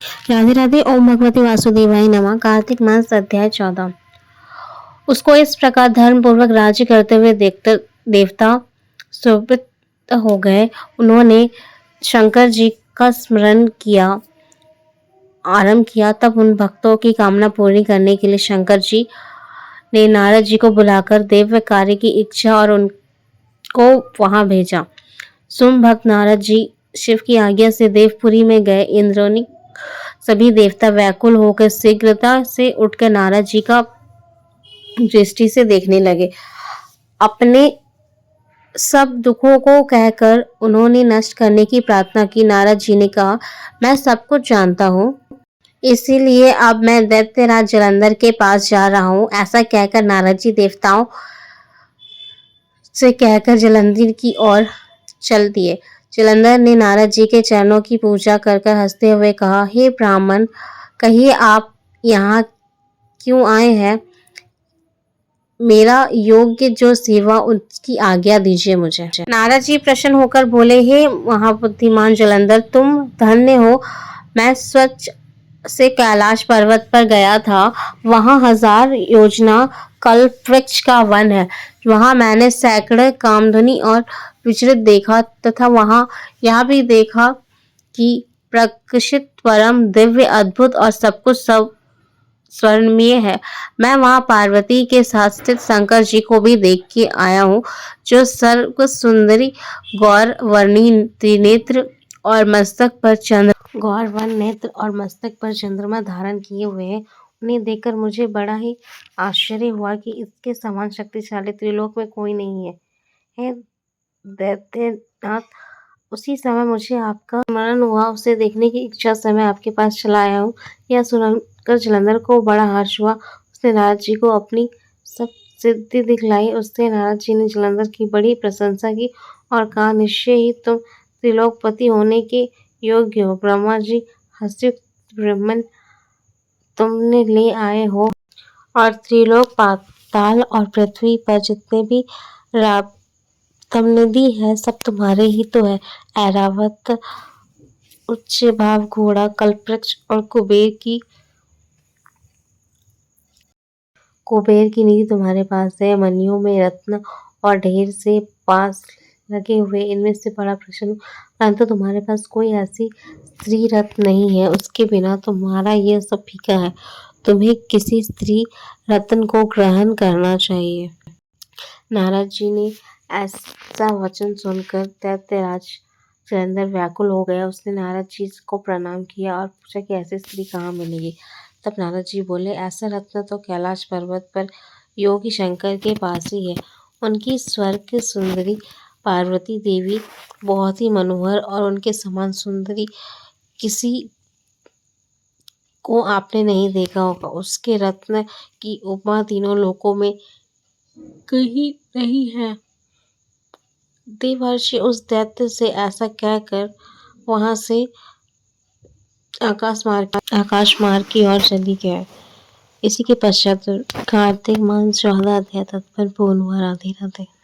राधे राधे। ओम भगवती वासुदेवाय नमः। कार्तिक मास अध्याय 14। उसको इस प्रकार धर्म पूर्वक राज्य करते हुए देखते देवता सुवृत्त हो गए। उन्होंने शंकर जी का स्मरण किया आरंभ किया। तब उन भक्तों की कामना पूरी करने के लिए शंकर जी ने नारद जी को बुलाकर दिव्य कार्य की इच्छा और उनको वहां भेजा। सुम भक्त नारद जी शिव की आज्ञा से देवपुरी में गए। इंद्रोनी सभी देवता व्याकुल होकर शीघ्रता से उठकर नारद जी का दृष्टि से देखने लगे। अपने सब दुखों को कहकर उन्होंने नष्ट करने की प्रार्थना की। नारद जी ने कहा, मैं सब कुछ जानता हूँ, इसीलिए अब मैं दैत्यराज जलंधर के पास जा रहा हूँ। ऐसा कहकर नारद जी देवताओं से कहकर जलंधर की ओर चल दिए। जलंधर ने नारद जी के चरणों की पूजा कर हंसते हुए कहा, हे ब्राह्मण, कहिए आप यहाँ क्यों आए हैं? मेरा योग्य जो सेवा उसकी आज्ञा दीजिए मुझे। नारद जी प्रसन्न होकर बोले, हे महाबुद्धिमान जलंधर, तुम धन्य हो। मैं स्वच्छ से कैलाश पर्वत पर गया था। वहां 1000 योजना कल्प वृक्ष का वन है। वहां मैंने सैकड़े कामधुनी और विचरित देखा तथा वहां यह भी देखा कि प्रकाशित परम दिव्य अद्भुत और सब कुछ सब स्वर्णमय है। मैं वहां पार्वती के साथ स्थित शंकर जी को भी देख के आया हूँ, जो सर्व सुंदरी गौर वर्णी त्रिनेत्र और मस्तक पर चंद्रमा धारण किए हुए हैं। उन्हें देखकर मुझे बड़ा ही आश्चर्य हुआ कि इसके समान शक्तिशाली त्रिलोक में कोई नहीं है। हे दैत्यनाथ, उसी समय मुझे आपका स्मरण हुआ। उसे देखने की इच्छा से मैं आपके पास चला आया हूँ। यह सुनकर जलंधर को बड़ा हर्ष हुआ। उसने नारद जी को अपनी सब सिद्धि दिखलाई। उससे नारद जी ने जलंधर की बड़ी प्रशंसा की और कहा, निश्चय ही तुम त्रिलोकपति होने के योग्य हो। ब्रह्मा जी हंसे, ब्रह्मन तुमने ले आए हो और त्रिलोक, पाताल और पृथ्वी पर जितने भी तुमने है सब तुम्हारे ही तो है। ऐरावत, उच्च भाव, घोड़ा, कल्पवृक्ष और कुबेर की निधि तुम्हारे पास है। मनियों में रत्न और ढेर से पास लगे हुए, इनमें से बड़ा प्रसन्न, परंतु तुम्हारे पास कोई ऐसी स्त्री रत्न नहीं है। उसके बिना तुम्हारा यह सब फीका है। तुम्हें किसी स्त्री रत्न को ग्रहण करना चाहिए। नारद जी ने ऐसा वचन सुनकर दैत्यराज जलंधर व्याकुल हो गया। उसने नारद जी को प्रणाम किया और पूछा कि ऐसी स्त्री कहाँ मिलेगी। तब नारद जी बोले, ऐसा रत्न तो कैलाश पर्वत पर योगी शंकर के पास ही है। उनकी स्वर्ग सुंदरी पार्वती देवी बहुत ही मनोहर और उनके समान सुंदरी किसी को आपने नहीं देखा होगा। उसके रत्न की उपमा तीनों लोकों में कहीं नहीं है। देवर्षि उस दैत्य से ऐसा कहकर वहां से आकाश मार्ग की ओर चली गया। इसी के पश्चात कार्तिक मास 14 अध्याय तत्पर पूर्ण हुआ। राधे राधे।